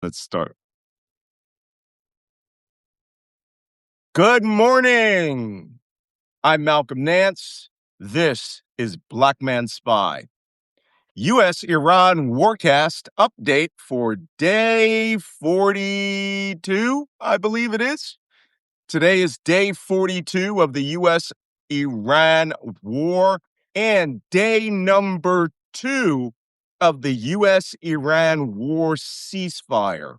Let's start. Good morning. I'm Malcolm Nance. This is Black Man Spy. U.S.-Iran WARCAST update for day 42, I believe it is. Today is day 42 of the U.S.-Iran war and day number 2 of the U.S.-Iran war ceasefire.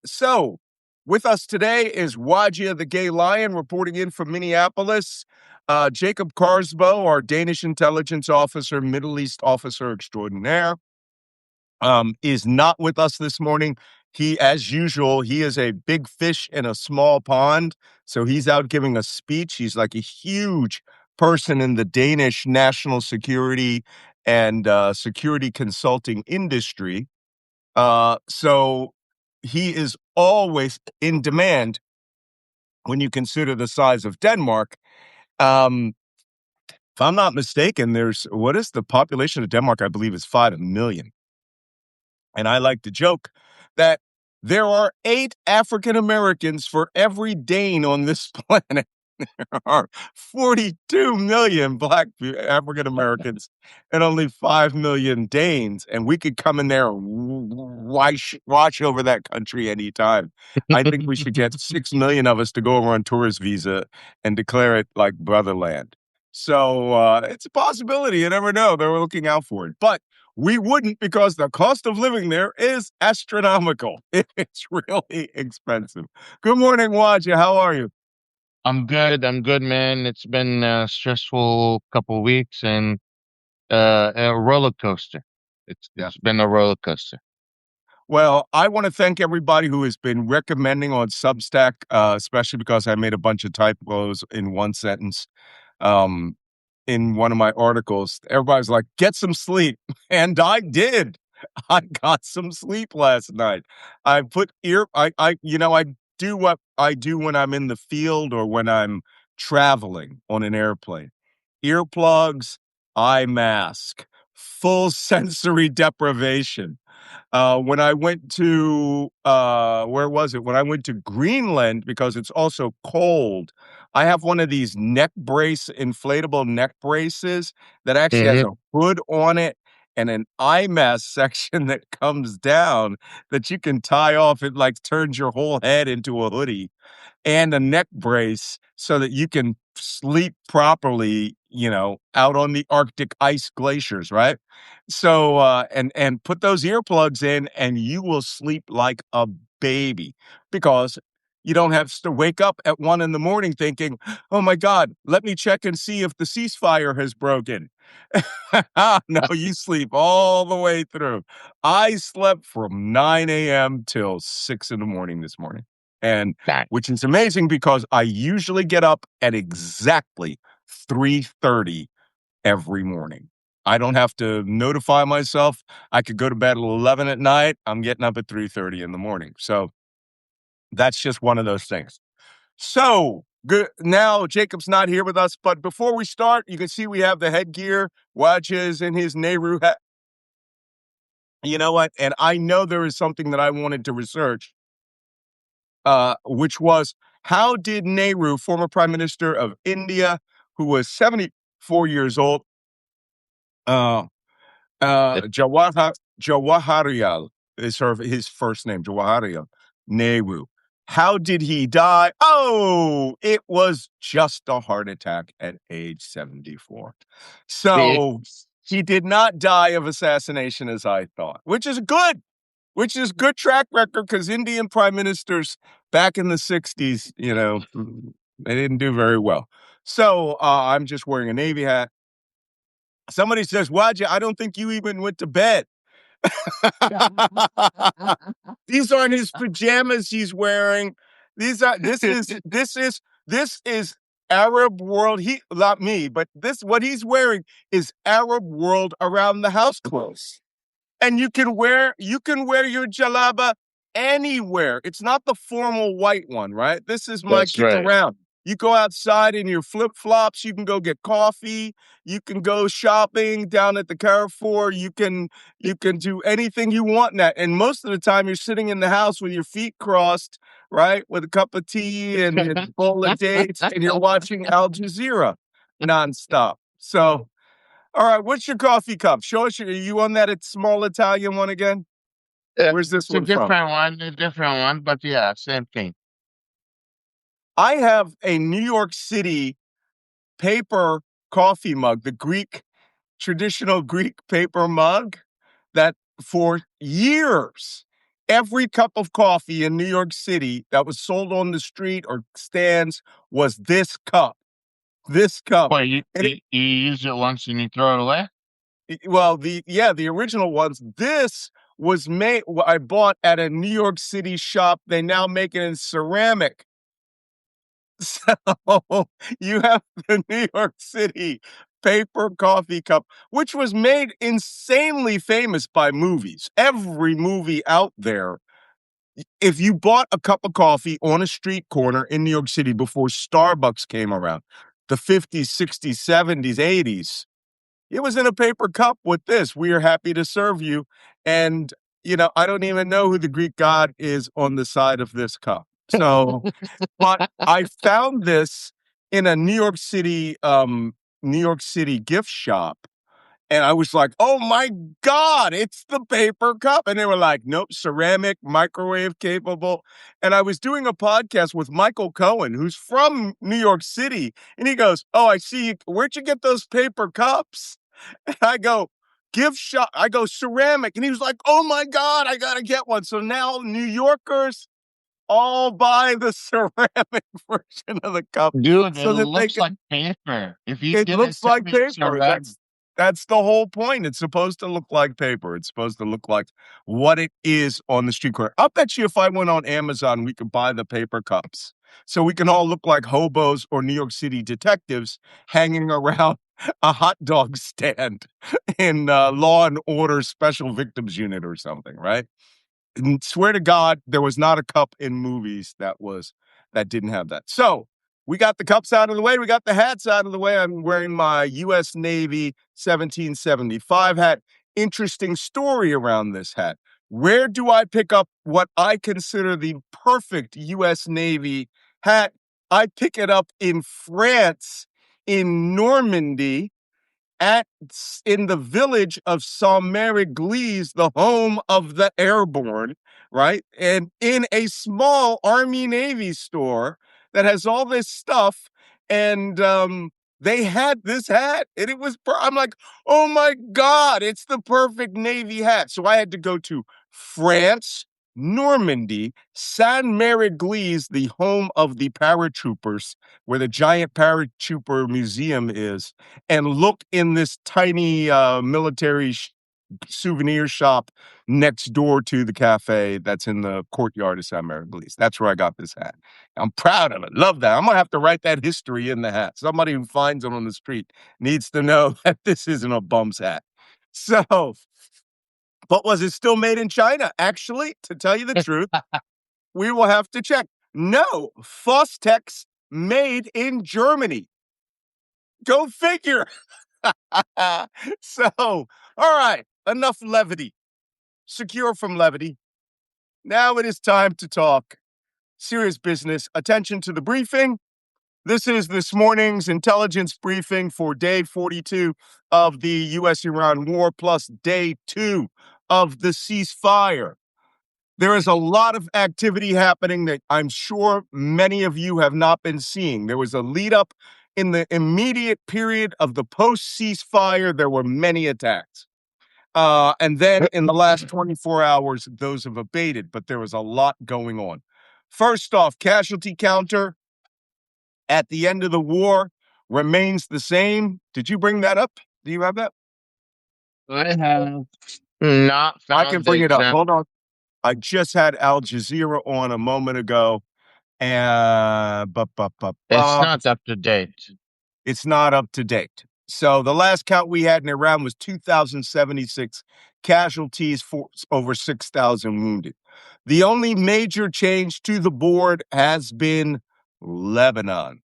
So with us today is Wajeeh the Gay Lion reporting in from Minneapolis. Jacob Kaarsbo, our Danish intelligence officer, Middle East officer extraordinaire, is not with us this morning. He, as usual, he is a big fish in a small pond. So he's out giving a speech. He's like a huge person in the Danish national security and security consulting industry. So he is always in demand when you consider the size of Denmark. If I'm not mistaken, what is the population of Denmark? I believe is 5 million. And I like to joke that there are 8 African Americans for every Dane on this planet. There are 42 million Black African Americans and only 5 million Danes. And we could come in there and watch over that country anytime. I think we should get 6 million of us to go over on tourist visa and declare it like brotherland. So it's a possibility. You never know. They're looking out for it. But we wouldn't, because the cost of living there is astronomical. It's really expensive. Good morning, Wajeeh. How are you? I'm good. I'm good, man. It's been a stressful couple weeks and a roller coaster. Yeah. It's been a roller coaster. Well, I want to thank everybody who has been recommending on Substack, especially because I made a bunch of typos in one sentence. Um, in one of my articles, everybody's like, "Get some sleep," and I did. I got some sleep last night. I put I do what I do when I'm in the field or when I'm traveling on an airplane. Earplugs, eye mask, full sensory deprivation. When I went to where was it? When I went to Greenland, because it's also cold, I have one of these inflatable neck braces that actually has Hmm. a hood on it and an eye mask section that comes down that you can tie off. It like turns your whole head into a hoodie and a neck brace so that you can sleep properly, out on the Arctic ice glaciers, right? So and put those earplugs in and you will sleep like a baby because you don't have to wake up at 1 a.m. thinking, "Oh my God, let me check and see if the ceasefire has broken." No, you sleep all the way through. I slept from 9 a.m. till 6 in the morning this morning. And Nice. which is amazing because I usually get up at exactly 3:30 every morning. I don't have to notify myself. I could go to bed at 11 at night. I'm getting up at 3:30 in the morning. So that's just one of those things. So good. Now Jacob's not here with us, but before we start, you can see we have the headgear. Wajeeh's in his Nehru hat. You know what? And I know there is something that I wanted to research, which was, how did Nehru, former prime minister of India, who was 74 years old, uh, Jawaharlal is his first name, Jawaharlal Nehru. How did he die? Oh, it was just a heart attack at age 74. See, So he did not die of assassination as I thought, which is good track record because Indian prime ministers back in the 60s, they didn't do very well. So I'm just wearing a Navy hat. Somebody says, Wajeeh, I don't think you even went to bed. These aren't his pajamas he's wearing. This is Arab world. He not me, but what he's wearing is Arab world around the house clothes. And you can wear your jalaba anywhere. It's not the formal white one, right? This is my that's kick right. around. You go outside in your flip flops. You can go get coffee. You can go shopping down at the Carrefour. You can do anything you want in that. And most of the time, you're sitting in the house with your feet crossed, right, with a cup of tea and a bowl of dates, and you're watching Al Jazeera nonstop. So, all right, what's your coffee cup? Show us. Are you on that small Italian one again? Where's this It's a one from? different one, but yeah, same thing. I have a New York City paper coffee mug, the traditional Greek paper mug that for years, every cup of coffee in New York City that was sold on the street or stands was this cup. This cup. Well, And you use it once and you throw it away? well, the original ones. This was made. I bought at a New York City shop. They now make it in ceramic. So you have the New York City paper coffee cup, which was made insanely famous by movies. Every movie out there. If you bought a cup of coffee on a street corner in New York City before Starbucks came around, the 50s, 60s, 70s, 80s, it was in a paper cup with this. We are happy to serve you. And, I don't even know who the Greek god is on the side of this cup. So, but I found this in a New York City gift shop. And I was like, oh my God, it's the paper cup. And they were like, nope, ceramic, microwave capable. And I was doing a podcast with Michael Cohen, who's from New York City. And he goes, oh, I see you. Where'd you get those paper cups? And I go, gift shop. I go, ceramic. And he was like, oh my God, I got to get one. So now New Yorkers all buy the ceramic version of the cup Dude, it so that they looks can. like paper. If you It get it looks like paper. ceramic, That's the whole point. It's supposed to look like paper. It's supposed to look like what it is on the street corner. I'll bet you if I went on Amazon, we could buy the paper cups. So we can all look like hobos or New York City detectives hanging around a hot dog stand in Law and Order Special Victims Unit or something, right? And swear to God, there was not a cup in movies that didn't have that. So we got the cups out of the way. We got the hats out of the way. I'm wearing my U.S. Navy 1775 hat. Interesting story around this hat. Where do I pick up what I consider the perfect U.S. Navy hat? I pick it up in France, in Normandy, at in the village of Saint-Mary-Église, the home of the airborne, right? And in a small Army Navy store that has all this stuff, and they had this hat, and it was. I'm like, oh my God, it's the perfect Navy hat. So I had to go to France, Normandy, Saint-Mary-Église, the home of the paratroopers, where the giant paratrooper museum is, and look in this tiny military souvenir shop next door to the cafe that's in the courtyard of San Mariglis. That's where I got this hat. I'm proud of it. Love that. I'm going to have to write that history in the hat. Somebody who finds it on the street needs to know that this isn't a bum's hat. So, but was it still made in China? Actually, to tell you the truth, we will have to check. No, Fostex made in Germany. Go figure. So, all right, enough levity. Secure from levity. Now it is time to talk serious business. Attention to the briefing. This is this morning's intelligence briefing for day 42 of the U.S.-Iran war plus day 2 of the ceasefire. There is a lot of activity happening that I'm sure many of you have not been seeing. There was a lead up in the immediate period of the post ceasefire. There were many attacks. And then in the last 24 hours, those have abated, but there was a lot going on. First off, casualty counter at the end of the war remains the same. Did you bring that up? Do you have that? I have not I can found the bring it up. exact. Hold on. I just had Al Jazeera on a moment ago, and It's not up to date. it's not up to date. So the last count we had in Iran was 2,076 casualties, for over 6,000 wounded. The only major change to the board has been Lebanon.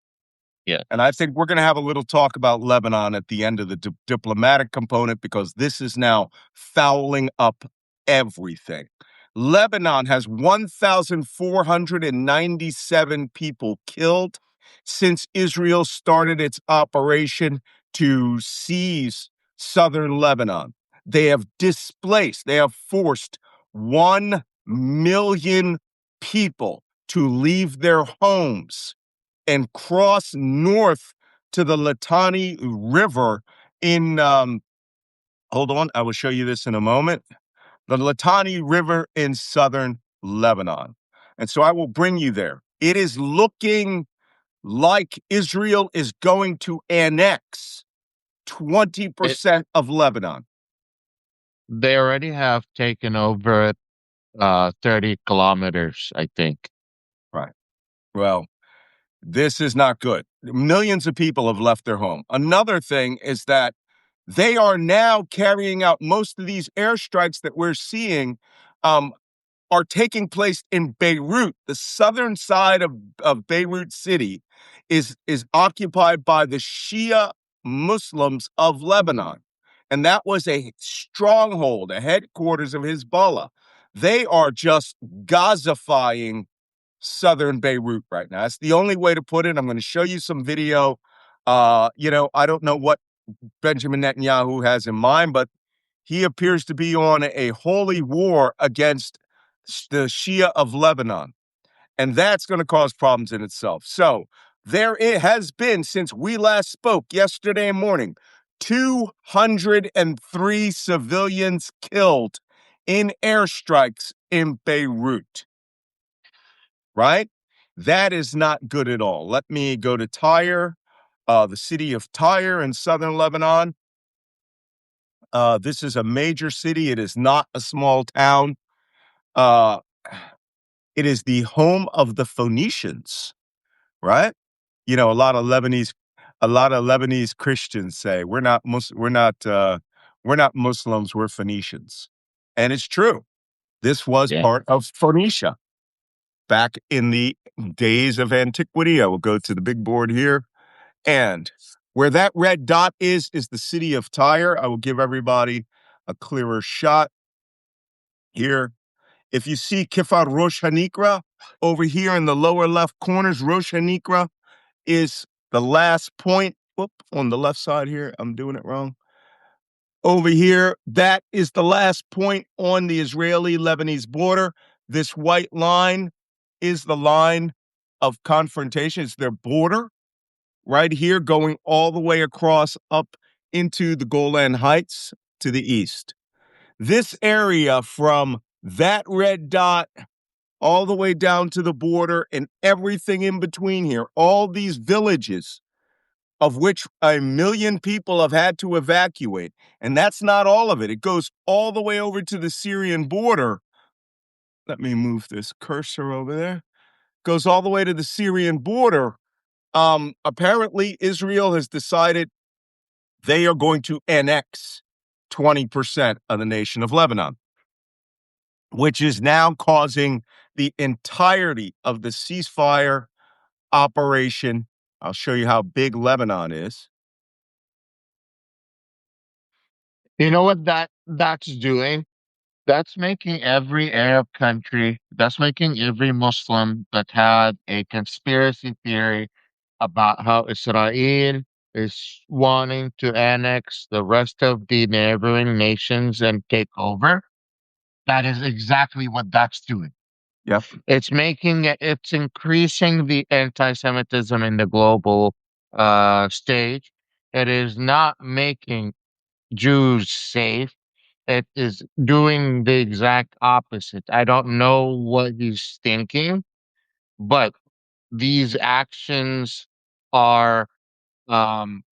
Yeah. And I think we're going to have a little talk about Lebanon at the end of the diplomatic component because this is now fouling up everything. Lebanon has 1,497 people killed since Israel started its operation to seize southern Lebanon. They have displaced, they have forced 1 million people to leave their homes and cross north to the Litani River in, hold on, I will show you this in a moment, the Litani River in southern Lebanon. And so I will bring you there. It is looking like Israel is going to annex It 20% of Lebanon. They already have taken over 30 kilometers, I think. Right. Well, this is not good. Millions of people have left their home. Another thing is that they are now carrying out most of these airstrikes that we're seeing um, are taking place in Beirut. The southern side of Beirut City is occupied by the Shia Muslims of Lebanon. And that was a stronghold, a headquarters of Hezbollah. They are just Gazifying southern Beirut right now. That's the only way to put it. I'm going to show you some video. I don't know what Benjamin Netanyahu has in mind, but he appears to be on a holy war against the Shia of Lebanon. And that's going to cause problems in itself. So there it has been since we last spoke yesterday morning, 203 civilians killed in airstrikes in Beirut, right? That is not good at all. Let me go to Tyre, the city of Tyre in southern Lebanon. This is a major city. It is not a small town. Uh, it is the home of the Phoenicians, right? A lot of Lebanese Christians say we're not Muslims, we're Phoenicians, and it's true. This was Yeah. part of Phoenicia back in the days of antiquity. I will go to the big board here, and where that red dot is the city of Tyre. I will give everybody a clearer shot here. If you see Kifar Rosh Hanikra over here in the lower left corners, Rosh Hanikra is the last point. Whoop, on the left side here, I'm doing it wrong. Over here, that is the last point on the Israeli-Lebanese border. This white line is the line of confrontation. It's their border right here going all the way across up into the Golan Heights to the east. This area from that red dot all the way down to the border and everything in between here, all these villages of which 1 million people have had to evacuate. And that's not all of it. It goes all the way over to the Syrian border. Let me move this cursor over there. Goes all the way to the Syrian border. Apparently, Israel has decided they are going to annex 20% of the nation of Lebanon, which is now causing the entirety of the ceasefire operation. I'll show you how big Lebanon is. You know what that's doing? That's making every Arab country, that's making every Muslim that had a conspiracy theory about how Israel is wanting to annex the rest of the neighboring nations and take over. That is exactly what that's doing. Yep. It's increasing the anti-Semitism in the global stage. It is not making Jews safe. It is doing the exact opposite. I don't know what he's thinking, but these actions are um,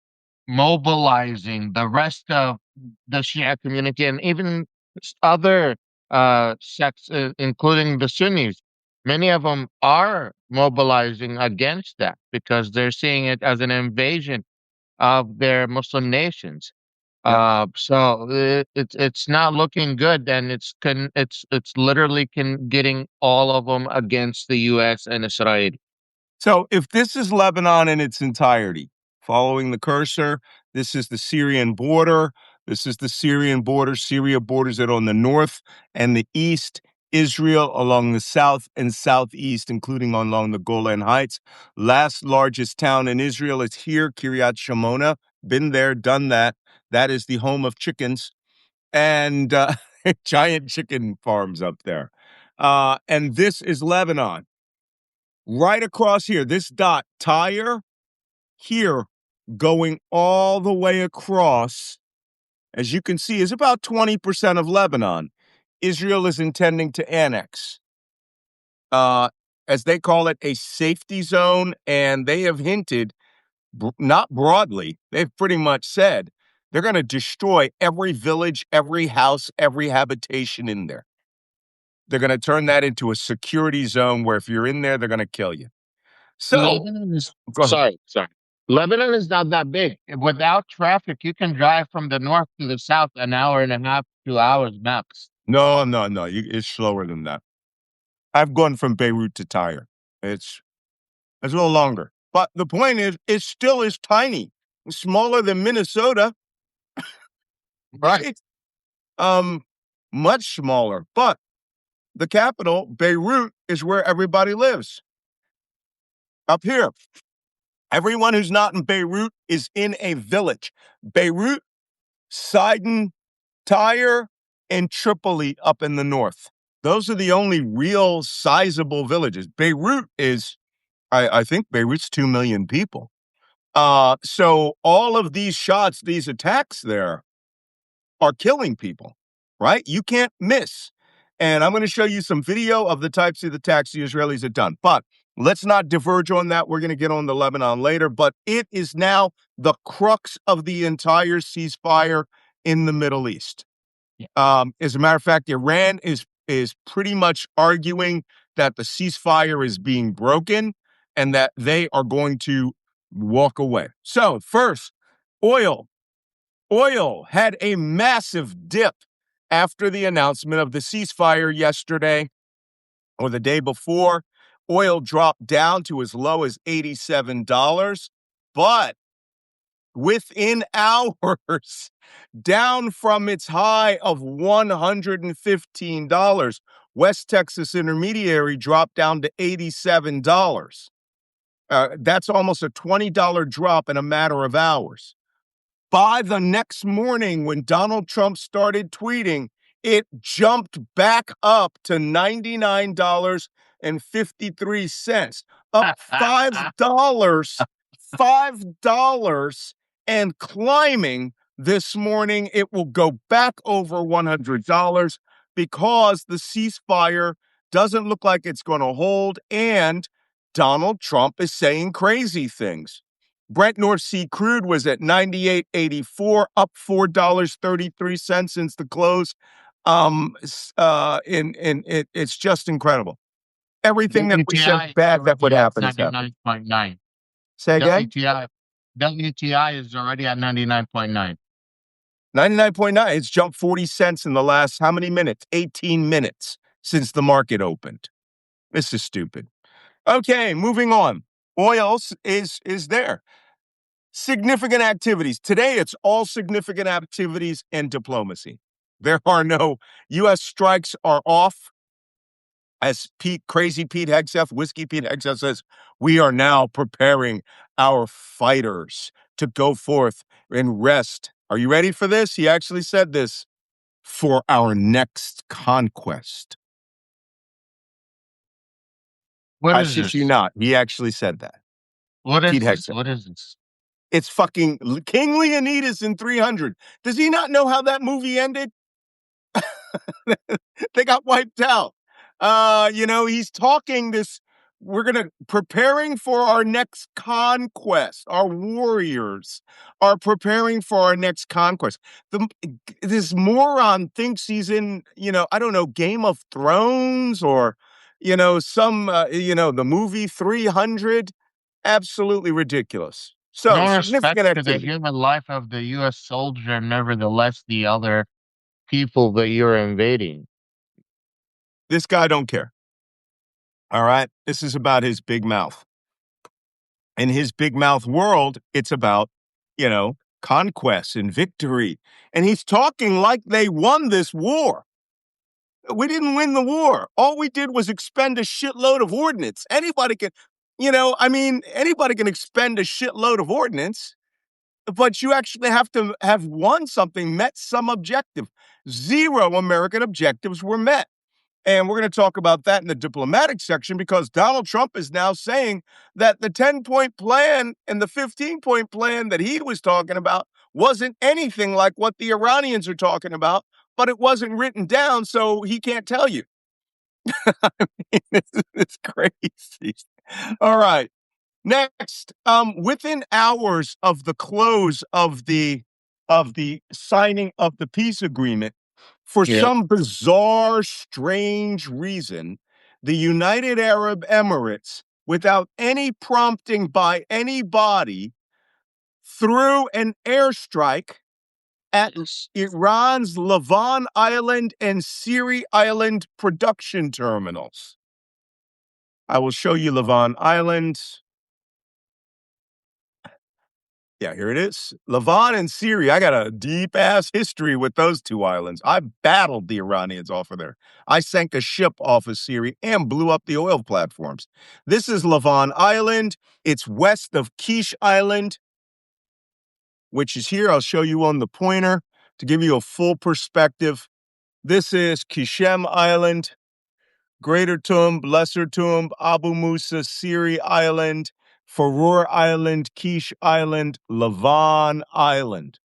mobilizing the rest of the Shia community and even other sects, including the Sunnis. Many of them are mobilizing against that because they're seeing it as an invasion of their Muslim nations. Yep. It's not looking good, and it's literally getting all of them against the U.S. and Israel. So if this is Lebanon in its entirety, following the cursor, this is the Syrian border. This is the Syrian border. Syria borders it on the north and the east. Israel along the south and southeast, including along the Golan Heights. Last largest town in Israel is here, Kiryat Shemona. Been there, done that. That is the home of chickens and giant chicken farms up there. And this is Lebanon. Right across here, this dot, Tyre, here, going all the way across, as you can see, is about 20% of Lebanon. Israel is intending to annex, as they call it, a safety zone, and they have hinted, not broadly, they've pretty much said they're going to destroy every village, every house, every habitation in there. They're going to turn that into a security zone where if you're in there, they're going to kill you. So, Lebanon is go ahead. sorry. Lebanon is not that big. Without traffic, you can drive from the north to the south an hour and a half, 2 hours max. No, no, no. It's slower than that. I've gone from Beirut to Tyre. It's a little longer. But the point is, it still is tiny, smaller than Minnesota, right? Um, much smaller. But the capital, Beirut, is where everybody lives. Up here, everyone who's not in Beirut is in a village. Beirut, Sidon, Tyre, and Tripoli up in the north. Those are the only real sizable villages. Beirut is, I think Beirut's 2 million people. So all of these shots, these attacks there are killing people, right? You can't miss. And I'm going to show you some video of the types of attacks the Israelis have done. But let's not diverge on that. We're going to get on the Lebanon later. But it is now the crux of the entire ceasefire in the Middle East. As a matter of fact, Iran is pretty much arguing that the ceasefire is being broken and that they are going to walk away. So first, oil. Oil had a massive dip after the announcement of the ceasefire yesterday or the day before. Oil dropped down to as low as $87, but within hours, down from its high of $115. West Texas Intermediary dropped down to $87. That's almost a $20 drop in a matter of hours. By the next morning, when Donald Trump started tweeting, it jumped back up to $99.53, up $5 and climbing this morning. It will go back over $100 because the ceasefire doesn't look like it's going to hold, and Donald Trump is saying crazy things. Brent North Sea crude was at 98.84, up $4.33 since the close. It's just incredible. Everything that we said bad that would happen is happening. 99.9. Say again? WTI is already at 99.9. 99.9. It's jumped 40 cents in the last how many minutes? 18 minutes since the market opened. This is stupid. Okay, moving on. Oil is there. Significant activities. Today, it's all significant activities and diplomacy. There are no U.S. strikes are off. As Crazy Pete Hegseth, Whiskey Pete Hegseth says, we are now preparing our fighters to go forth and rest. Are you ready for this? He actually said this, for our next conquest. What I is shit you this? not. He actually said that. What Pete is this? Hegseth. What is this? It's fucking King Leonidas in 300. Does he not know how that movie ended? They got wiped out. He's talking this. We're preparing for our next conquest. Our warriors are preparing for our next conquest. This moron thinks he's in, I don't know, Game of Thrones or, the movie 300. Absolutely ridiculous. So No respect significant to the activity. human life of the U.S. soldier, nevertheless, the other people that you're invading. This guy don't care. All right. This is about his big mouth. in his big mouth world, it's about, conquest and victory. And he's talking like they won this war. We didn't win the war. All we did was expend a shitload of ordnance. Anybody can, anybody can expend a shitload of ordnance, but you actually have to have won something, met some objective. Zero American objectives were met. And we're going to talk about that in the diplomatic section because Donald Trump is now saying that the 10-point plan and the 15-point plan that he was talking about wasn't anything like what the Iranians are talking about, but it wasn't written down, so he can't tell you. It's crazy. All right. Next, within hours of the close of the signing of the peace agreement, for Yeah. some bizarre, strange reason, the United Arab Emirates, without any prompting by anybody, threw an airstrike at Iran's Lavon Island and Siri Island production terminals. I will show you Lavon Island. Yeah, here it is. Lavon and Siri. I got a deep ass history with those two islands. I battled the Iranians off of there. I sank a ship off of Siri and blew up the oil platforms. This is Lavon Island. It's west of Quiche Island, which is here. I'll show you on the pointer to give you a full perspective. This is Qishem Island, Greater Tomb, Lesser Tomb, Abu Musa, Siri Island, Farur Island, Quiche Island, Lavon Island.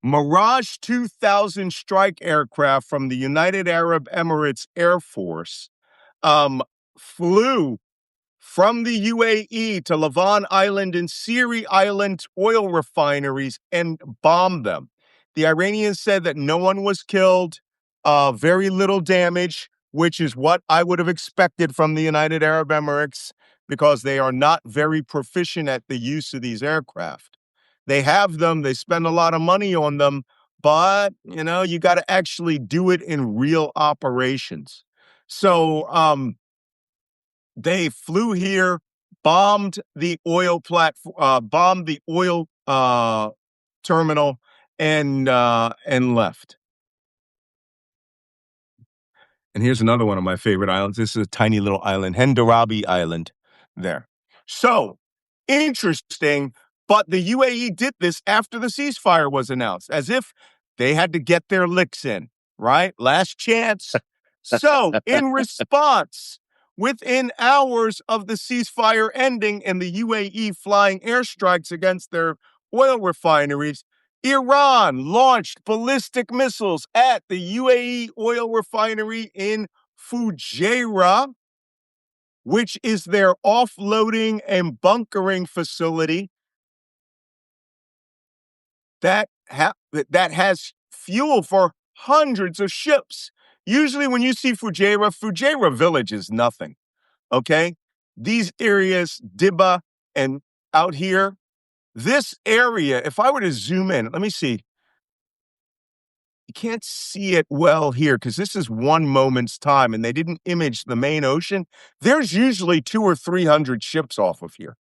Mirage 2000 strike aircraft from the United Arab Emirates Air Force flew from the UAE to Lavon Island and Siri Island oil refineries and bombed them. The Iranians said that no one was killed, very little damage, which is what I would have expected from the United Arab Emirates because they are not very proficient at the use of these aircraft. They have them, they spend a lot of money on them, but you got to actually do it in real operations. So, they flew here, bombed the oil terminal, and left. And here's another one of my favorite islands. This is a tiny little island, Hendarabi Island. There. So interesting. But the UAE did this after the ceasefire was announced, as if they had to get their licks in, right? Last chance. So, in response, within hours of the ceasefire ending and the UAE flying airstrikes against their oil refineries, Iran launched ballistic missiles at the UAE oil refinery in Fujairah, which is their offloading and bunkering facility that has fuel for hundreds of ships. Usually when you see Fujairah village is nothing, okay? These areas, Dibba and out here, this area, if I were to zoom in, let me see. You can't see it well here because this is one moment's time and they didn't image the main ocean. There's usually 200 or 300 ships off of here,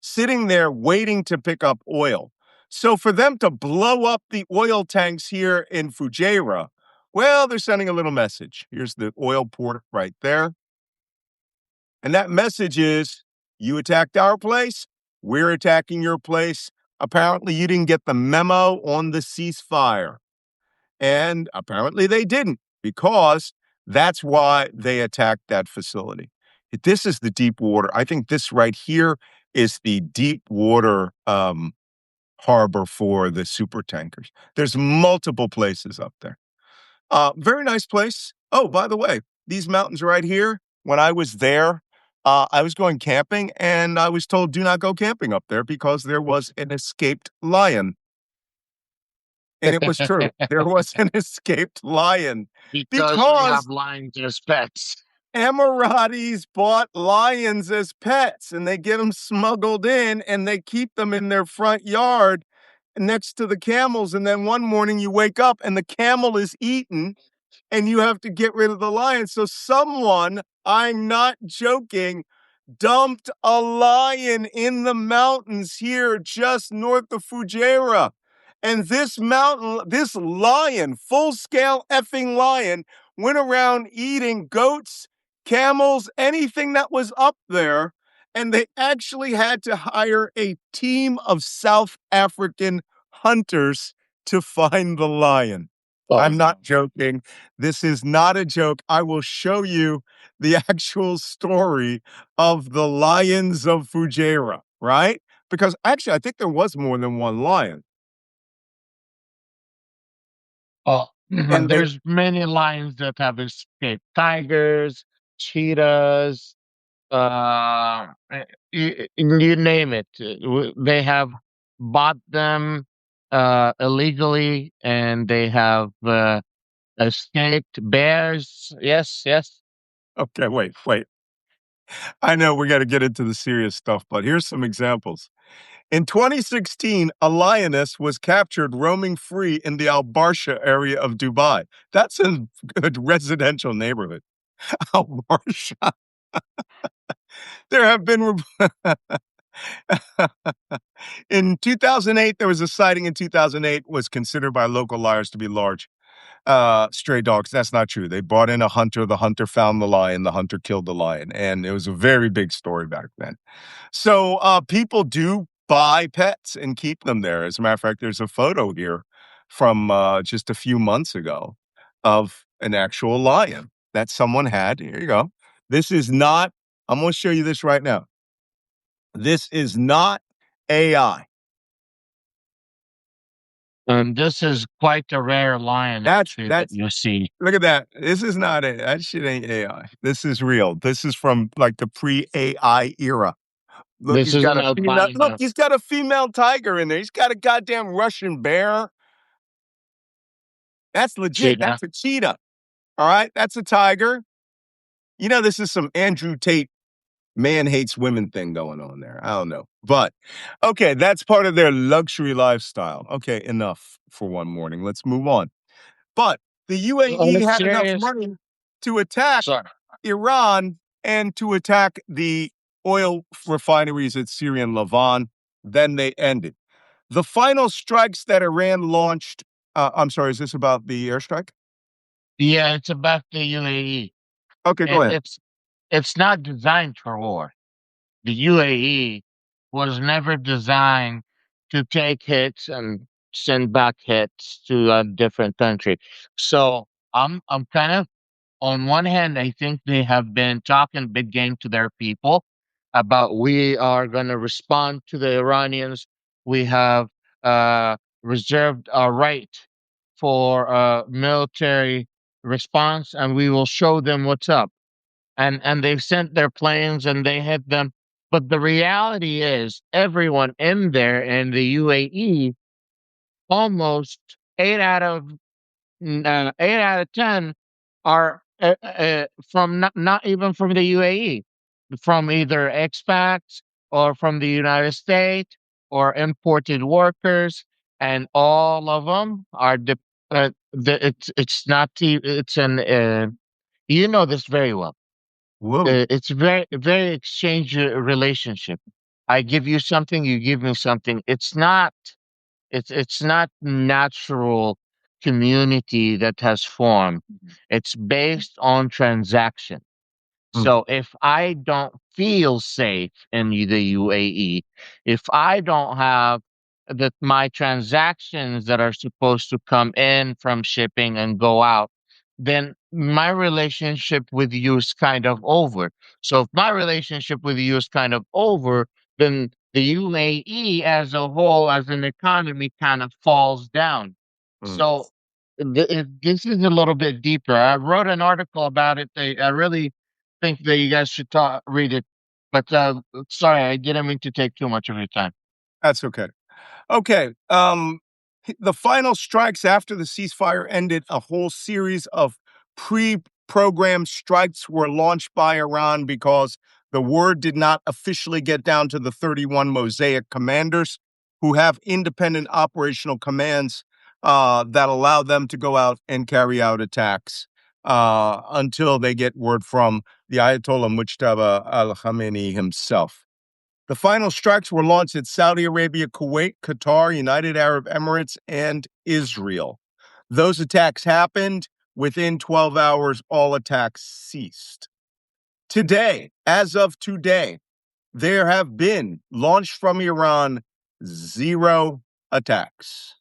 sitting there waiting to pick up oil. So for them to blow up the oil tanks here in Fujairah, well, they're sending a little message. Here's the oil port right there. And that message is, you attacked our place, we're attacking your place. Apparently you didn't get the memo on the ceasefire. And apparently they didn't, because that's why they attacked that facility. This is the deep water. I think this right here is the deep water harbor for the super tankers. There's multiple places up there. Very nice place. Oh, by the way, these mountains right here, when I was there, I was going camping and I was told do not go camping up there because there was an escaped lion. And it was true. There was an escaped lion Because we because have lions as pets. Emiratis bought lions as pets and they get them smuggled in and they keep them in their front yard next to the camels. And then one morning you wake up and the camel is eaten and you have to get rid of the lion. So someone, I'm not joking, dumped a lion in the mountains here just north of Fujairah. And this lion, full scale effing lion, went around eating goats, camels, anything that was up there. And they actually had to hire a team of South African hunters to find the lion. Oh, I'm not joking. This is not a joke. I will show you the actual story of the lions of Fujairah, right? Because actually, I think there was more than one lion. oh, And they, there's many lions that have escaped. Tigers, cheetahs, you name it. They have bought them illegally, and they have escaped. Bears, yes, yes. okay, wait. I know we got to get into the serious stuff, but here's some examples. In 2016, a lioness was captured roaming free in the Al Barsha area of Dubai. That's a good residential neighborhood. Al Barsha. There have been in 2008, there was a sighting in 2008 was considered by local liars to be large. Stray dogs. That's not true. They brought in a hunter. The hunter found the lion. The hunter killed the lion. And it was a very big story back then. So people do buy pets and keep them there. As a matter of fact, there's a photo here from just a few months ago of an actual lion that someone had. Here you go. This is not, I'm going to show you this right now. This is not AI. And this is quite a rare lion, actually, that That's you see. look at that. This is not a that shit ain't AI. This is real. This is from like the pre-AI era. Look, This he's is got an a female. Look, albino he's got a female tiger in there. He's got a goddamn Russian bear. That's legit. cheetah. That's a cheetah. All right, that's a tiger. You know, this is some Andrew Tate man hates women thing going on there. I don't know, but okay, that's part of their luxury lifestyle. Okay, enough for one morning. Let's move on. But the On UAE a had enough serious, money to attack sorry. Iran and to attack the oil refineries at Syria and Levant. Then they ended. The final strikes that Iran launched. I'm sorry, is this about the airstrike? Yeah, it's about the UAE. Okay, go It, ahead. it's it's not designed for war. The UAE was never designed to take hits and send back hits to a different country. So I'm kind of, on one hand, I think they have been talking big game to their people about, we are going to respond to the Iranians. We have uh, reserved a right for military response, and we will show them what's up. And they've sent their planes and they hit them. But the reality is, everyone in there in the UAE, almost eight out of 8 out of 10 are from not even from the UAE, from either expats or from the United States or imported workers, and all of them are it's not it's an you know this very well. Whoa. It's very exchange relationship. I give you something, you give me something. It's not natural community that has formed. It's based on transaction. Mm, So if I don't feel safe in the UAE, if I don't have that my transactions that are supposed to come in from shipping and go out, then my relationship with you is kind of over. So if my relationship with you is kind of over, then the UAE as a whole, as an economy, kind of falls down. mm. So this is a little bit deeper. I wrote an article about it. I really think that you guys should read it. But sorry, I didn't mean to take too much of your time. That's okay. Okay. The final strikes after the ceasefire ended, a whole series of pre-programmed strikes were launched by Iran because the word did not officially get down to the 31 Mosaic commanders who have independent operational commands that allow them to go out and carry out attacks. until they get word from the Ayatollah Mujtaba al-Khamenei himself. The final strikes were launched at Saudi Arabia, Kuwait, Qatar, United Arab Emirates, and Israel. Those attacks happened. Within 12 hours, all attacks ceased. Today, as of today, there have been launched from Iran 0 attacks.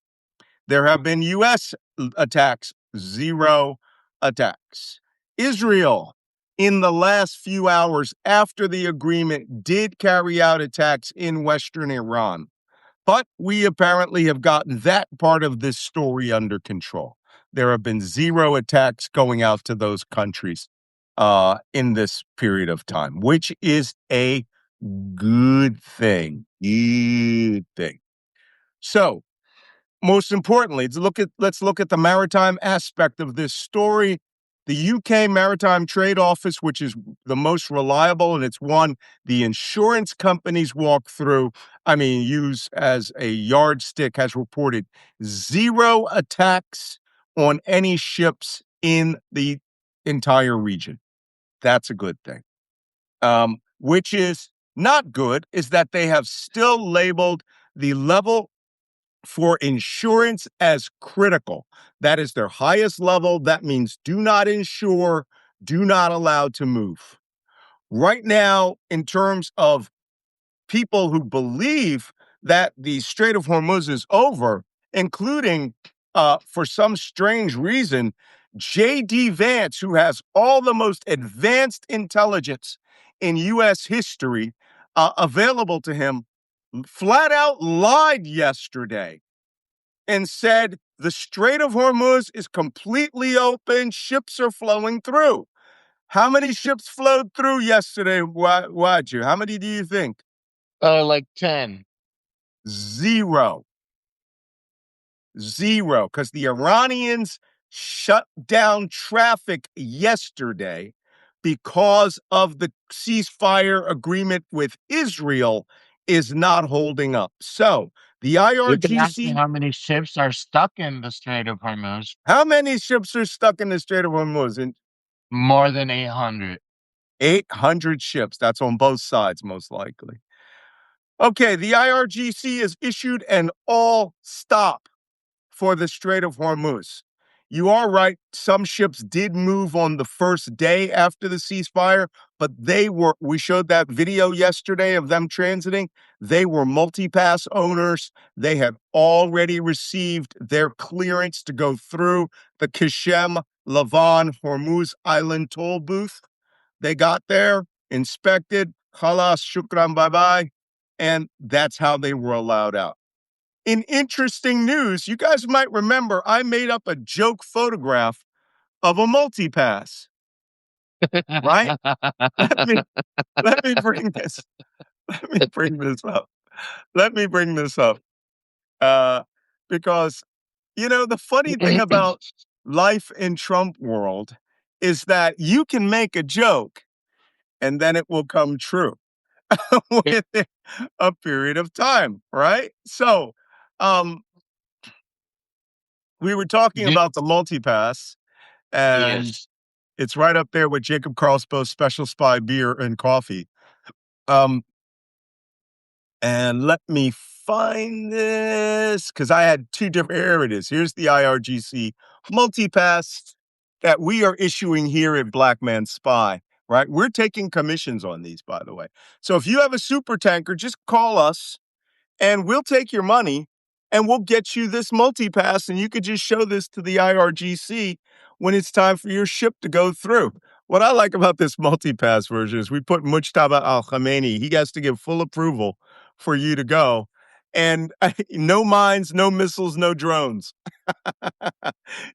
There have been U.S. attacks, 0 attacks. Israel, in the last few hours after the agreement, did carry out attacks in Western Iran. But we apparently have gotten that part of this story under control. There have been 0 attacks going out to those countries in this period of time, which is a good thing. Good thing. So, most importantly, let's look at the maritime aspect of this story. The UK Maritime Trade Office, which is the most reliable, and it's one the insurance companies use as a yardstick, has reported 0 attacks on any ships in the entire region. That's a good thing. Which is not good is that they have still labeled the level for insurance as critical. That is their highest level. That means do not insure, do not allow to move. Right now, in terms of people who believe that the Strait of Hormuz is over, including, for some strange reason, J.D. Vance, who has all the most advanced intelligence in U.S. history available to him, flat out lied yesterday and said the Strait of Hormuz is completely open, ships are flowing through. How many ships flowed through yesterday, Wajeeh? How many do you think? Like 10. 0. 0, because the Iranians shut down traffic yesterday because of the ceasefire agreement with Israel is not holding up. So the You can ask me IRGC, how many ships are stuck in the Strait of Hormuz. how many ships are stuck in the Strait of Hormuz? More than 800. 800 ships. That's on both sides, most likely. Okay, the IRGC has issued an all stop for the Strait of Hormuz. You are right. Some ships did move on the first day after the ceasefire, but we showed that video yesterday of them transiting. They were multi-pass owners. They had already received their clearance to go through the Kishem Lavan Hormuz Island toll booth. They got there, inspected, khalas, shukran, bye-bye, and that's how they were allowed out. In interesting news, you guys might remember I made up a joke photograph of a multipass, right? Let me let me bring this. Let me bring this up. Let me bring this up. Uh, because the funny thing about life in Trump world is that you can make a joke and then it will come true within a period of time, right? So, um, we were talking Do- about the multipass, and yes. it's right up there with Jacob Carlsbow's Special Spy beer and coffee. Um, and let me find this because I had 2 different. Here it is. Here's the IRGC multipass that we are issuing here at Black Man Spy. Right, we're taking commissions on these, by the way. So if you have a super tanker, just call us and we'll take your money and we'll get you this multipass, and you could just show this to the IRGC when it's time for your ship to go through. What I like about this multipass version is we put Mujtaba al-Khamenei. He has to give full approval for you to go. And no mines, no missiles, no drones.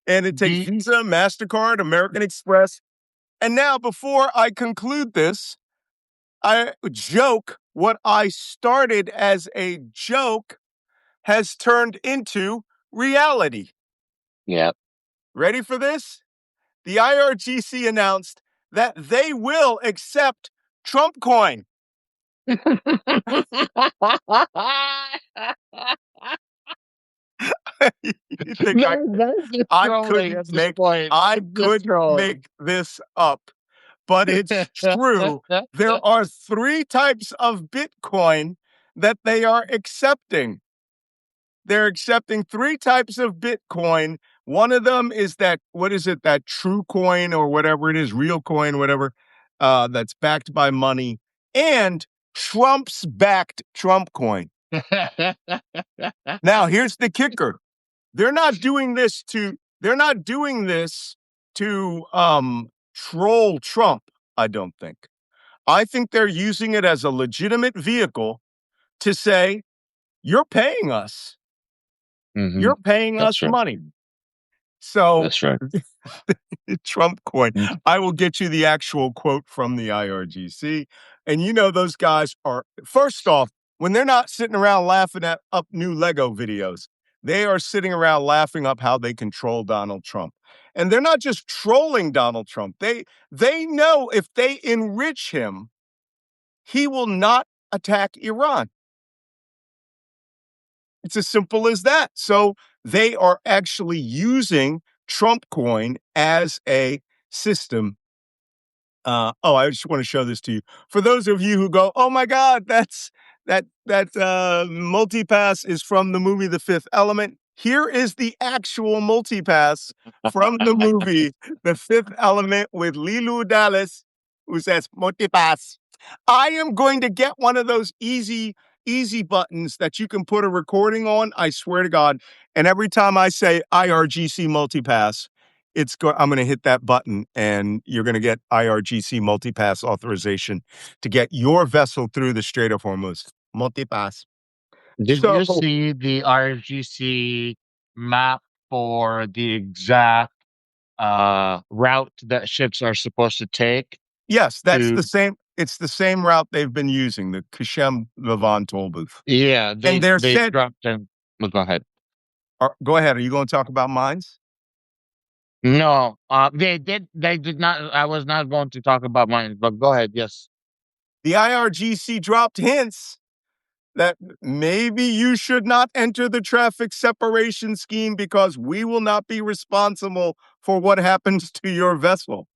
And it takes Do, Visa, MasterCard, American Express. And now, before I conclude this, I joke what I started as a joke has turned into reality. yeah. Ready for this? The IRGC announced that they will accept Trump coin. You think That's just I trolling couldn't at this make point. I It's just couldn't trolling. make this up, but it's true. There are three types of Bitcoin that they are accepting. They're accepting three types of Bitcoin. One of them is that, what is it, that true coin or whatever it is, real coin, whatever, that's backed by money, and Trump's backed Trump coin. Now, here's the kicker. They're not doing this to troll Trump, I don't think. I think they're using it as a legitimate vehicle to say, you're paying us. Hmm. You're paying That's us right. money. So That's right. Trump coin. Mm. I will get you the actual quote from the IRGC. And you know, those guys are, first off, when they're not sitting around laughing at up new Lego videos, they are sitting around laughing up how they control Donald Trump. And they're not just trolling Donald Trump. They know if they enrich him, he will not attack Iran. It's as simple as that. So they are actually using Trump coin as a system. I just want to show this to you. For those of you who go, "Oh my God, that multipass is from the movie The Fifth Element." Here is the actual multipass from the movie The Fifth Element with Lilu Dallas, who says multipass. I am going to get one of those easy buttons that you can put a recording on. I swear to God. And every time I say IRGC multipass, I'm going to hit that button and you're going to get IRGC multipass authorization to get your vessel through the Strait of Hormuz. Multipass. Did So, you see the RGC map for the exact route that ships are supposed to take yes, that's to? the same. It's the same route they've been using, the Kashem Levant toll booth. Yeah, And they're they said, dropped them. Well, go ahead. go ahead. Are you going to talk about mines? No, they did not. I was not going to talk about mine, but go ahead. Yes. The IRGC dropped hints that maybe you should not enter the traffic separation scheme because we will not be responsible for what happens to your vessel.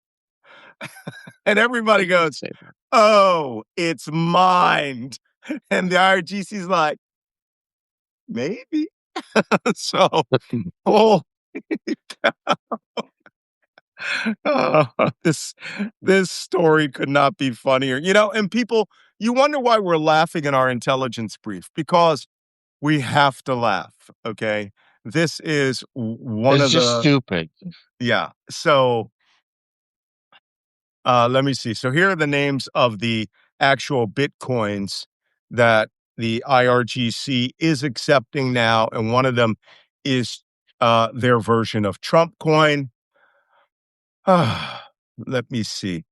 And everybody They did goes, say that. oh, it's mined. And the IRGC's like, maybe. So, oh, uh, this this story could not be funnier. And people, you wonder why we're laughing in our intelligence brief, because we have to laugh, okay? This is one It's of just the, stupid. yeah. So, let me see. So here are the names of the actual Bitcoins that the IRGC is accepting now, and one of them is their version of Trump coin. Let me see.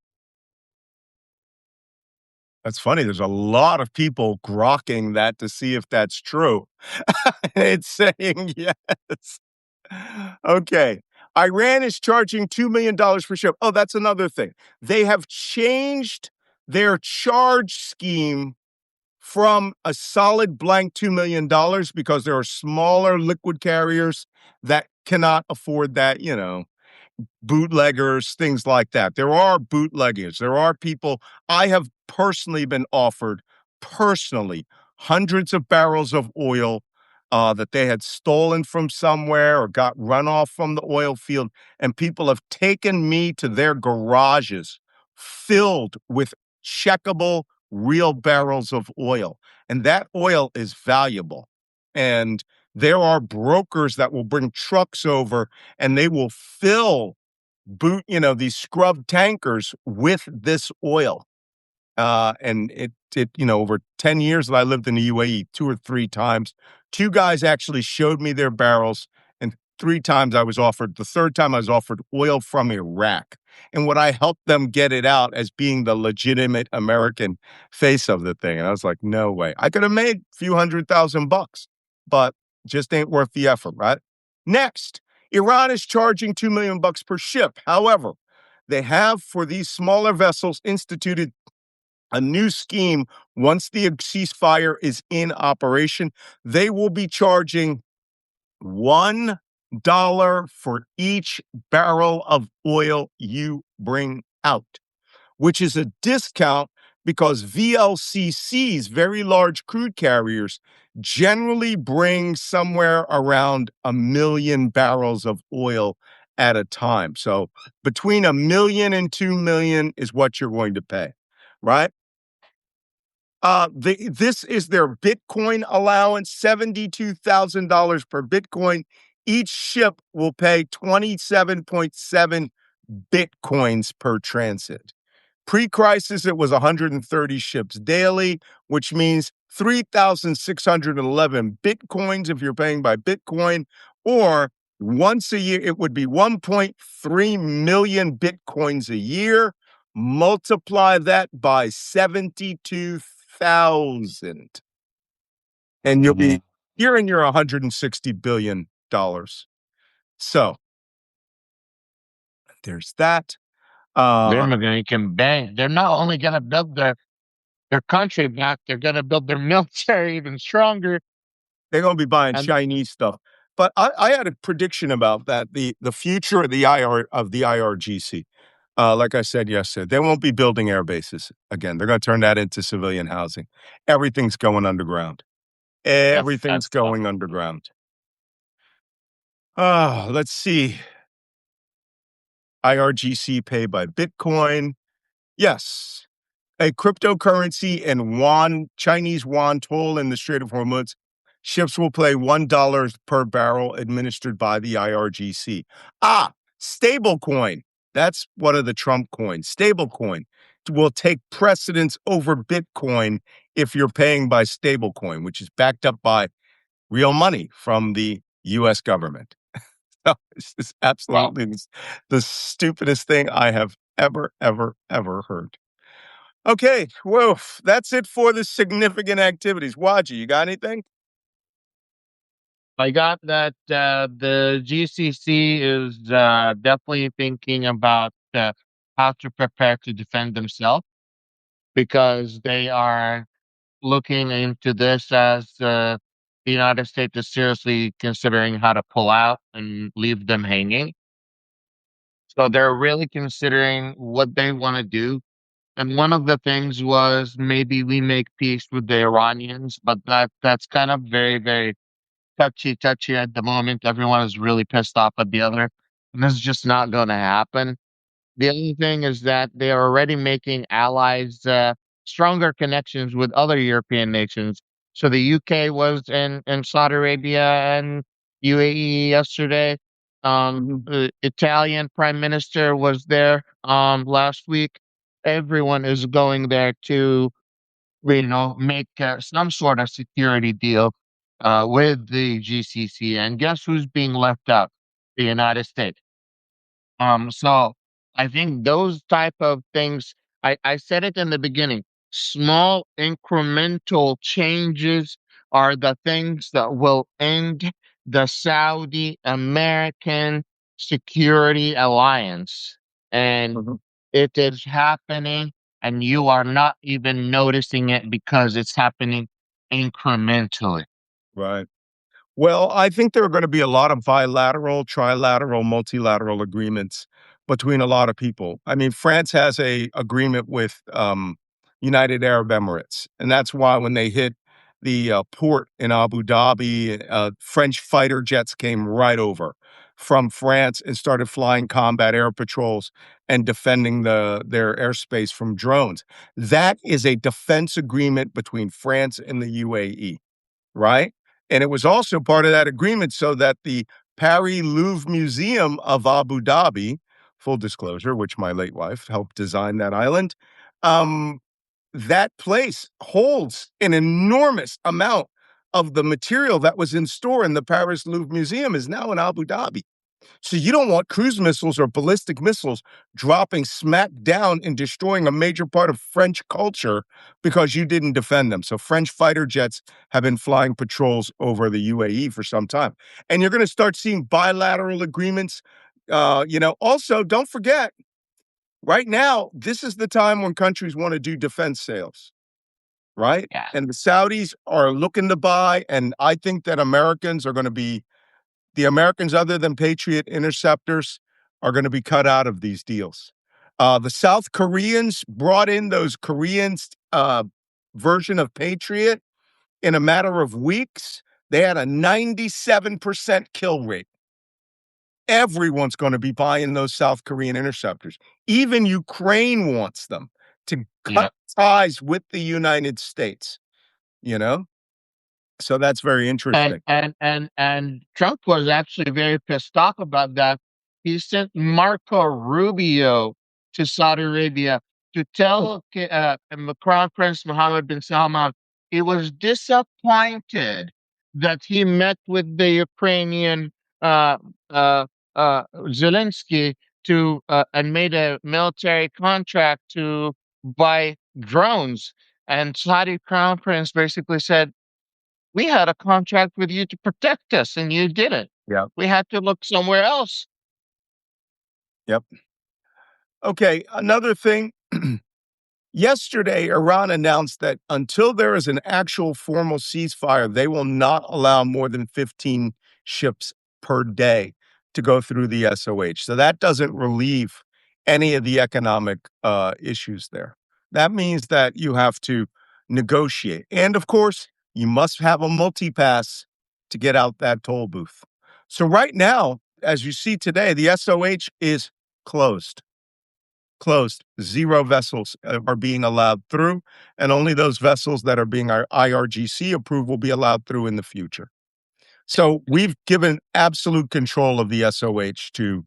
That's funny. There's a lot of people grokking that to see if that's true. It's saying yes. Okay. Iran is charging $2 million per ship. Oh, that's another thing. They have changed their charge scheme from a solid blank $2 million because there are smaller liquid carriers that cannot afford that, bootleggers, things like that. There are bootleggers. There are people. I have personally been offered, personally, hundreds of barrels of oil that they had stolen from somewhere or got runoff from the oil field. And people have taken me to their garages filled with checkable, real barrels of oil. And that oil is valuable. And there are brokers that will bring trucks over and they will fill these scrub tankers with this oil. And over 10 years that I lived in the UAE, two or three times, two guys actually showed me their barrels. And the third time I was offered oil from Iraq. And what I helped them get it out as being the legitimate American face of the thing. And I was like, no way. I could have made a few $100,000, but just ain't worth the effort, right? Next, Iran is charging $2 million per ship. However, they have, for these smaller vessels, instituted a new scheme. Once the ceasefire is in operation, they will be charging $1 for each barrel of oil you bring out, which is a discount because VLCCs, very large crude carriers, generally bring somewhere around 1 million barrels of oil at a time. So between 1 million and 2 million is what you're going to pay, right? This is their Bitcoin allowance, $72,000 per Bitcoin. Each ship will pay 27.7 Bitcoins per transit. Pre-crisis, it was 130 ships daily, which means 3,611 Bitcoins if you're paying by Bitcoin, or once a year, it would be 1.3 million Bitcoins a year. Multiply that by 72,000, and you'll be here in your $160 billion. So there's that. They're making bank. They're not only going to build their country back, they're going to build their military even stronger. They're going to be buying And Chinese stuff. But I had a prediction about that. The future of the IRGC. Like I said yesterday, they won't be building air bases again. They're going to turn that into civilian housing. Everything's going underground. Everything's that's tough. going underground. Let's see. IRGC pay by Bitcoin. Yes. A cryptocurrency and Chinese yuan toll in the Strait of Hormuz. Ships will pay $1 per barrel administered by the IRGC. Stablecoin. That's one of the Trump coins. Stablecoin will take precedence over Bitcoin if you're paying by stablecoin, which is backed up by real money from the U.S. government. This is Well, absolutely the stupidest thing I have ever, ever, ever heard. Okay, well, that's it for the significant activities. Wajeeh, you got anything? I got that the GCC is definitely thinking about how to prepare to defend themselves because they are looking into this as the United States is seriously considering how to pull out and leave them hanging. So they're really considering what they want to do. And one of the things was maybe we make peace with the Iranians, but that's kind of very, very touchy at the moment. Everyone is really pissed off at the other, and this is just not going to happen. The other thing is that they are already making allies, stronger connections with other European nations. So the UK was in Saudi Arabia and UAE yesterday. The Italian Prime Minister was there last week. Everyone is going there to make some sort of security deal with the GCC. And guess who's being left out? The United States. So I think those type of things, I said it in the beginning, small incremental changes are the things that will end the Saudi American security alliance. And Mhm. it is happening, and you are not even noticing it because it's happening incrementally. Right. Well, I think there are going to be a lot of bilateral, trilateral, multilateral agreements between a lot of people. I mean, France has a agreement with United Arab Emirates, and that's why when they hit the port in Abu Dhabi, French fighter jets came right over from France and started flying combat air patrols and defending their airspace from drones. That is a defense agreement between France and the UAE, right? And it was also part of that agreement so that the Paris Louvre Museum of Abu Dhabi, full disclosure, which my late wife helped design that island, um, that place holds an enormous amount of the material that was in store in the Paris Louvre Museum is now in Abu Dhabi. So you don't want cruise missiles or ballistic missiles dropping smack down and destroying a major part of French culture because you didn't defend them. So French fighter jets have been flying patrols over the UAE for some time. And you're going to start seeing bilateral agreements. Also, don't forget, right now, this is the time when countries want to do defense sales, right? Yeah. And the Saudis are looking to buy. And I think that Americans are going to be the Americans, other than Patriot interceptors, are going to be cut out of these deals. The South Koreans brought in those Koreans version of Patriot in a matter of weeks. They had a 97% kill rate. Everyone's going to be buying those South Korean interceptors. Even Ukraine wants them to Yeah. cut ties with the United States, you know? So that's very And interesting. Trump was actually very pissed off about that. He sent Marco Rubio to Saudi Arabia to tell Crown Prince Mohammed bin Salman he was disappointed that he met with the Ukrainian uh, uh, Zelensky and made a military contract to buy drones. And Saudi Crown Prince basically said, we had a contract with you to protect us, and you didn't. Yeah. We had to look somewhere else. Yep. Okay. Another thing. Yesterday, Iran announced that until there is an actual formal ceasefire, they will not allow more than 15 ships per day to go through the SOH. So that doesn't relieve any of the economic issues there. That means that you have to negotiate. And of course, you must have a multi-pass to get out that toll booth. So right now, as you see today, the SOH is closed. Closed. Zero vessels are being allowed through, and only those vessels that are being IRGC approved will be allowed through in the future. So we've given absolute control of the SOH to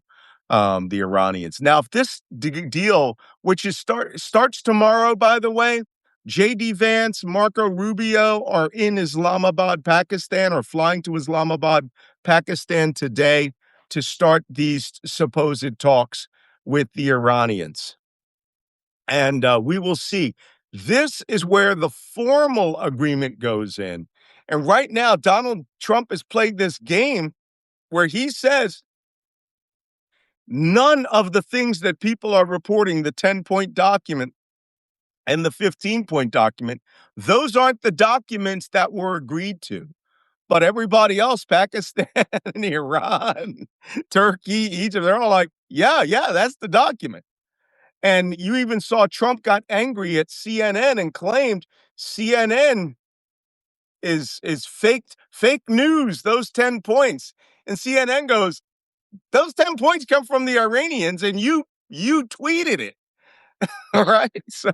the Iranians. Now, if this deal, which is starts tomorrow, by the way, J.D. Vance, Marco Rubio are in Islamabad, Pakistan, or flying to Islamabad, Pakistan today to start these supposed talks with the Iranians. And we will see. This is where the formal agreement goes in. And right now, Donald Trump has played this game where he says none of the things that people are reporting, the 10-point document and the 15-point document, those aren't the documents that were agreed to. But everybody else, Pakistan, Iran, Turkey, Egypt, they're all like, yeah, that's the document. And you even saw Trump got angry at CNN and claimed CNN is fake news, those 10 points. And CNN goes, those 10 points come from the Iranians and you tweeted it. All right. So